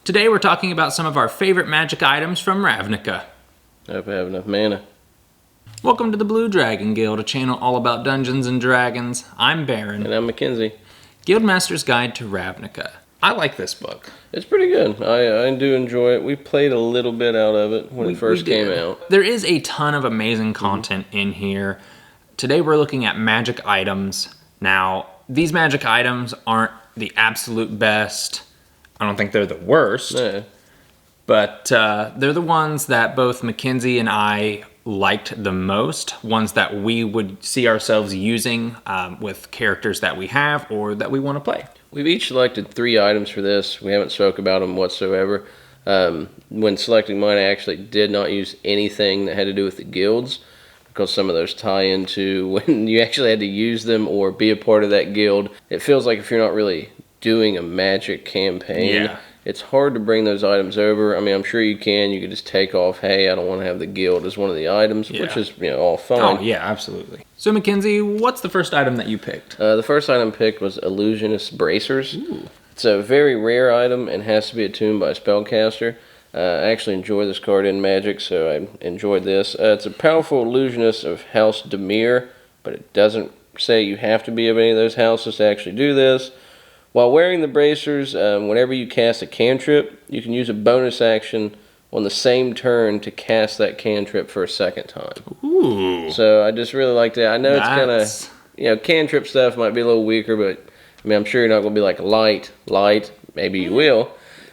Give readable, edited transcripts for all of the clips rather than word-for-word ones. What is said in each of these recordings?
Today we're talking about some of our favorite magic items from Ravnica. I hope I have enough mana. Welcome to the Blue Dragon Guild, a channel all about Dungeons and Dragons. I'm Baron. And I'm Mackenzie. Guildmaster's Guide to Ravnica. I like this book. It's pretty good. I do enjoy it. We played a little bit out of it when it first came out. There is a ton of amazing content in here. Today we're looking at magic items. Now, these magic items aren't the absolute best. I don't think they're the worst. No. But they're the ones that both Mackenzie and I liked the most. Ones that we would see ourselves using with characters that we have or that we want to play. We've each selected 3 items for this. We haven't spoke about them whatsoever. When selecting mine, I actually did not use anything that had to do with the guilds, because some of those tie into when you actually had to use them or be a part of that guild. It feels like if you're not really doing a magic campaign, it's hard to bring those items over. I mean, I'm sure you can. You could just take off, hey, I don't want to have the guild as one of the items, which is, all fine. Oh, yeah, absolutely. So, Mackenzie, what's the first item that you picked? The first item picked was Illusionist Bracers. Ooh. It's a very rare item and has to be attuned by a spellcaster. I actually enjoy this card in Magic, so I enjoyed this. It's a powerful illusionist of House Demir, but it doesn't say you have to be of any of those houses to actually do this. While wearing the bracers, whenever you cast a cantrip, you can use a bonus action on the same turn to cast that cantrip for a second time. Ooh. So I just really like that. I know it's kind of, cantrip stuff might be a little weaker, but I mean, I'm sure you're not going to be like light. Maybe you will.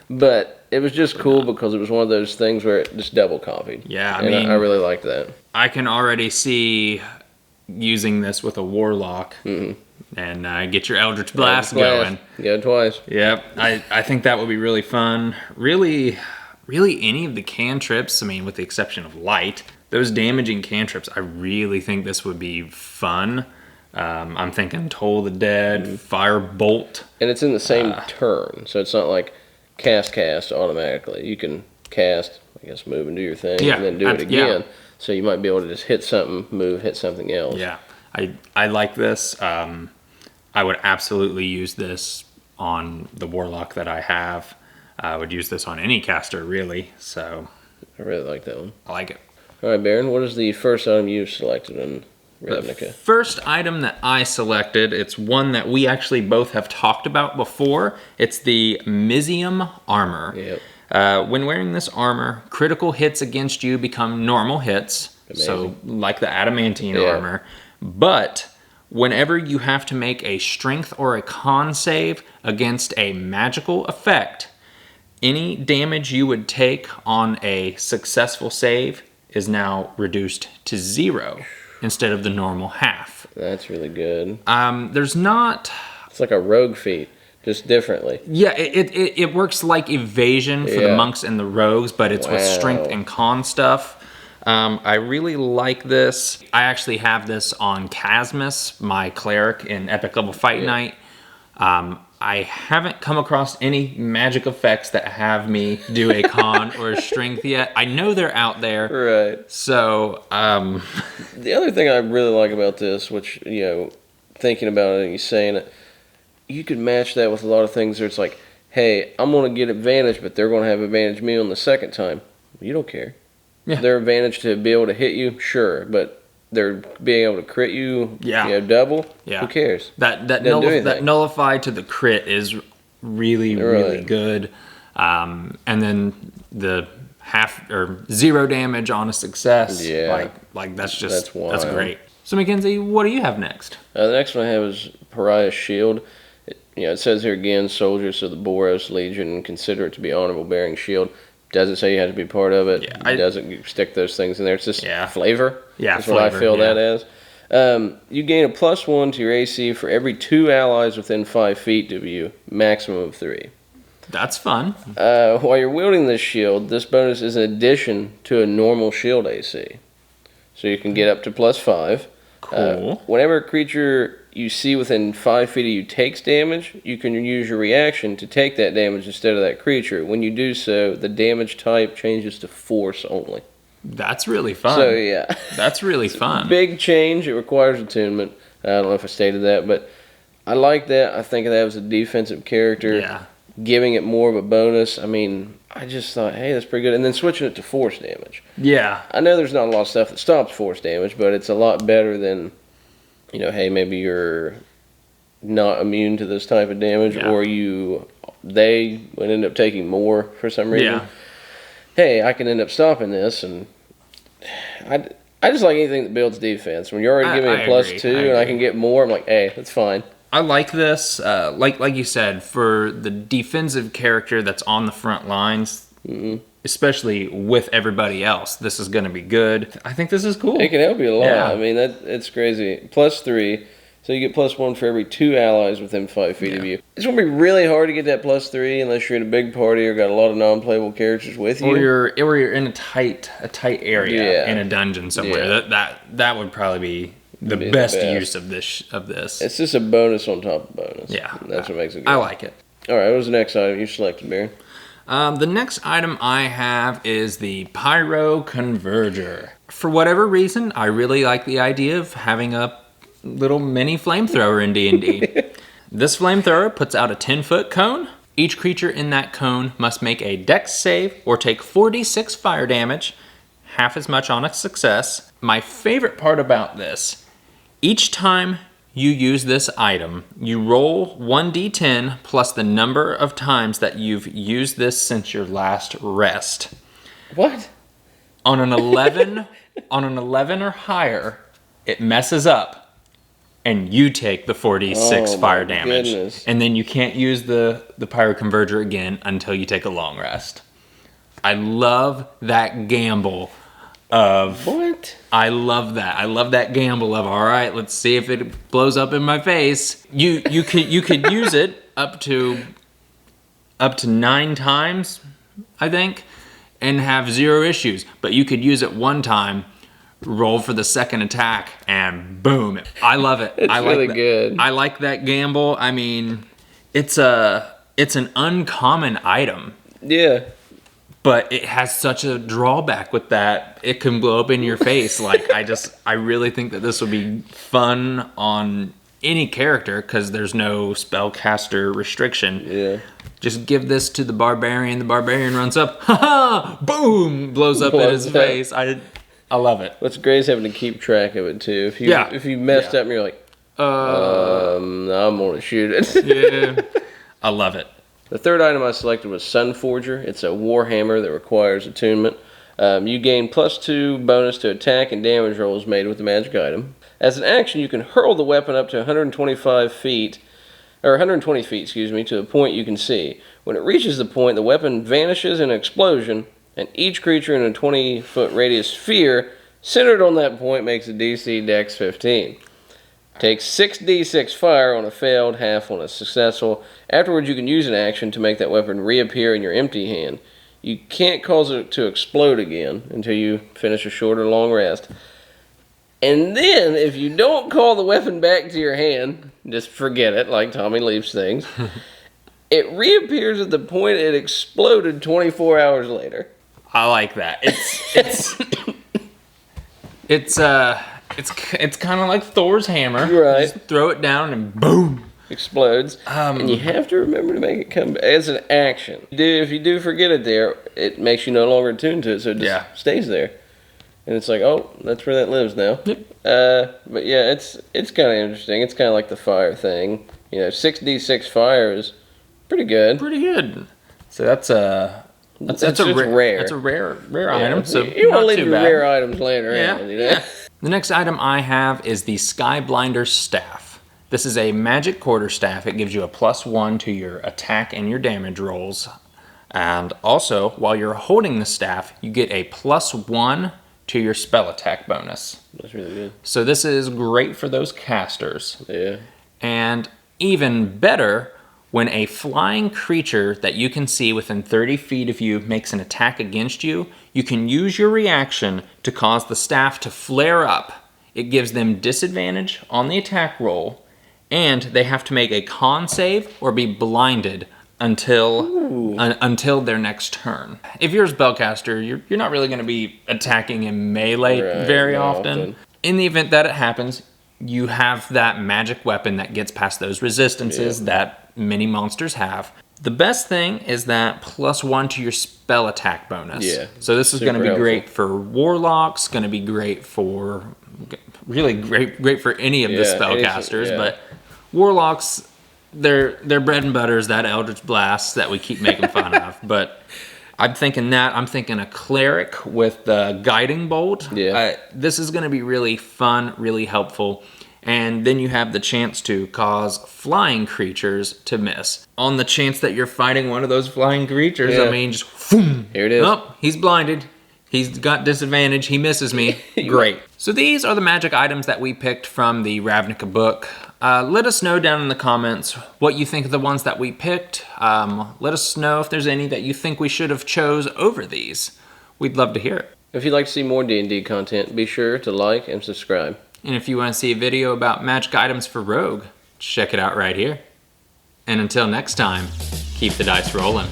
But it was just cool because it was one of those things where it just double copied. Yeah, I really liked that. I can already see using this with a warlock. Mm-hmm. And get your Eldritch Blast going. Go twice. Yep, I think that would be really fun. Really any of the cantrips, I mean, with the exception of light, those damaging cantrips, I really think this would be fun. I'm thinking Toll the Dead, Fire Bolt. And it's in the same turn, so it's not like cast automatically. You can cast, I guess, move and do your thing, and then do it again. So you might be able to just hit something, move, hit something else. Yeah, I like this. I would absolutely use this on the Warlock that I have. I would use this on any caster, really. So I really like that one. I like it. All right, Baron, what is the first item you selected in Ravnica? The first item that I selected, it's one that we actually both have talked about before. It's the Mizium Armor. Yep. When wearing this armor, critical hits against you become normal hits. Amazing. So like the adamantine armor. But whenever you have to make a strength or a con save against a magical effect, any damage you would take on a successful save is now reduced to 0 instead of the normal half. That's really good. There's not... It's like a rogue feat, just differently. Yeah, it works like evasion for the monks and the rogues, but it's with strength and con stuff. I really like this. I actually have this on Casmus, my cleric in Epic Level Fight Night. I haven't come across any magic effects that have me do a con or a strength yet. I know they're out there. Right. So, the other thing I really like about this, which, thinking about it and you saying it, you could match that with a lot of things where it's like, hey, I'm going to get advantage, but they're going to have advantage me on the second time. You don't care. Yeah. Their advantage to be able to hit you, sure, but they're being able to crit you, double. Yeah. Who cares? That nullify to the crit is really good. And then the half or 0 damage on a success. Yeah. Like that's great. So Mackenzie, what do you have next? The next one I have is Pariah's Shield. It says here again, soldiers of the Boros Legion consider it to be honorable bearing shield. Doesn't say you have to be part of it. It doesn't stick those things in there. It's just flavor. Yeah, that's what I feel that as. You gain a +1 to your AC for every 2 allies within 5 feet of you, maximum of 3. That's fun. While you're wielding this shield, this bonus is in addition to a normal shield AC. So you can get up to +5. Cool. Whenever a creature you see within 5 feet of you takes damage, you can use your reaction to take that damage instead of that creature. When you do so, the damage type changes to force only. That's really fun. So, yeah. That's really fun. Big change. It requires attunement. I don't know if I stated that, but I like that. I think of that as a defensive character. Yeah. giving it more of a bonus. I mean, I just thought, hey, that's pretty good. And then switching it to force damage. Yeah. I know there's not a lot of stuff that stops force damage, but it's a lot better than, hey, maybe you're not immune to this type of damage, or they would end up taking more for some reason. Yeah. Hey, I can end up stopping this, and I just like anything that builds defense. When you're already giving me a +2 and I can get more, I'm like, hey, that's fine. I like this. Like you said, for the defensive character that's on the front lines, especially with everybody else, this is going to be good. I think this is cool. It can help you a lot. Yeah. I mean, it's crazy. +3. So you get +1 for every 2 allies within 5 feet of you. It's going to be really hard to get that +3 unless you're in a big party or got a lot of non-playable characters with you. Or you're in a tight area in a dungeon somewhere. Yeah. That would probably be the best use of this. It's just a bonus on top of bonus. Yeah. That's what makes it good. I like it. All right, what was the next item you selected, Baron? The next item I have is the Pyro Converger. For whatever reason, I really like the idea of having a little mini flamethrower in D&D. This flamethrower puts out a 10-foot cone. Each creature in that cone must make a dex save or take 4d6 fire damage, half as much on a success. My favorite part about this, each time you use this item, you roll 1d10 plus the number of times that you've used this since your last rest. What? On an 11 or higher, it messes up. And you take the 4d6 fire damage. Goodness. And then you can't use the Pyro Converger again until you take a long rest. I love that gamble of... What? I love that. I love that gamble of, all right, let's see if it blows up in my face. You could use it up to 9 times, I think, and have 0 issues. But you could use it one time, roll for the second attack, and boom. I love it. It's really good. I like that gamble. I mean, it's an uncommon item. Yeah. But it has such a drawback with that. It can blow up in your face. Like, I really think that this would be fun on any character because there's no spellcaster restriction. Yeah. Just give this to the barbarian. The barbarian runs up. Ha ha! Boom! Blows up in his face. I love it. What's great is having to keep track of it too. If you messed up and you're like, I'm gonna shoot it. Yeah. I love it. The third item I selected was Sunforger. It's a warhammer that requires attunement. You gain +2 bonus to attack and damage rolls made with the magic item. As an action, you can hurl the weapon up to 120 feet, to a point you can see. When it reaches the point, the weapon vanishes in an explosion, and each creature in a 20-foot radius sphere centered on that point makes a DC Dex 15. Take 6d6 fire on a failed, half on a successful. Afterwards, you can use an action to make that weapon reappear in your empty hand. You can't cause it to explode again until you finish a short or long rest. And then, if you don't call the weapon back to your hand, just forget it, like Tommy leaves things, it reappears at the point it exploded 24 hours later. I like that. It's kind of like Thor's hammer. Right. Just throw it down and boom. Explodes. And you have to remember to make it come back as an action. If you do forget it there, it makes you no longer attuned to it, so it just stays there. And it's like, oh, that's where that lives now. Yep. But yeah, it's kind of interesting. It's kind of like the fire thing. 6d6 fire is pretty good. Pretty good. So that's a rare. That's a rare item. So you want to leave your rare items laying around. Yeah. The next item I have is the Skyblinder Staff. This is a magic quarterstaff. It gives you a +1 to your attack and your damage rolls. And also, while you're holding the staff, you get a +1 to your spell attack bonus. That's really good. So this is great for those casters. Yeah. And even better, when a flying creature that you can see within 30 feet of you makes an attack against you, you can use your reaction to cause the staff to flare up. It gives them disadvantage on the attack roll, and they have to make a con save or be blinded until their next turn. If you're a spellcaster, you're not really going to be attacking in melee very often. In the event that it happens, you have that magic weapon that gets past those resistances that many monsters have. The best thing is that +1 to your spell attack bonus. Yeah. So this is going to be helpful. great for warlocks, going to be great for, really great for any of the spellcasters, but warlocks, their bread and butter is that Eldritch Blast that we keep making fun of. But I'm thinking a cleric with the guiding bolt. Yeah. This is going to be really fun, really helpful. And then you have the chance to cause flying creatures to miss. On the chance that you're fighting one of those flying creatures, I mean, just boom. Here it is. Oh, he's blinded. He's got disadvantage. He misses me. Great. So these are the magic items that we picked from the Ravnica book. Let us know down in the comments what you think of the ones that we picked. Let us know if there's any that you think we should have chose over these. We'd love to hear it. If you'd like to see more D&D content, be sure to like and subscribe. And if you want to see a video about magic items for Rogue, check it out right here. And until next time, keep the dice rolling.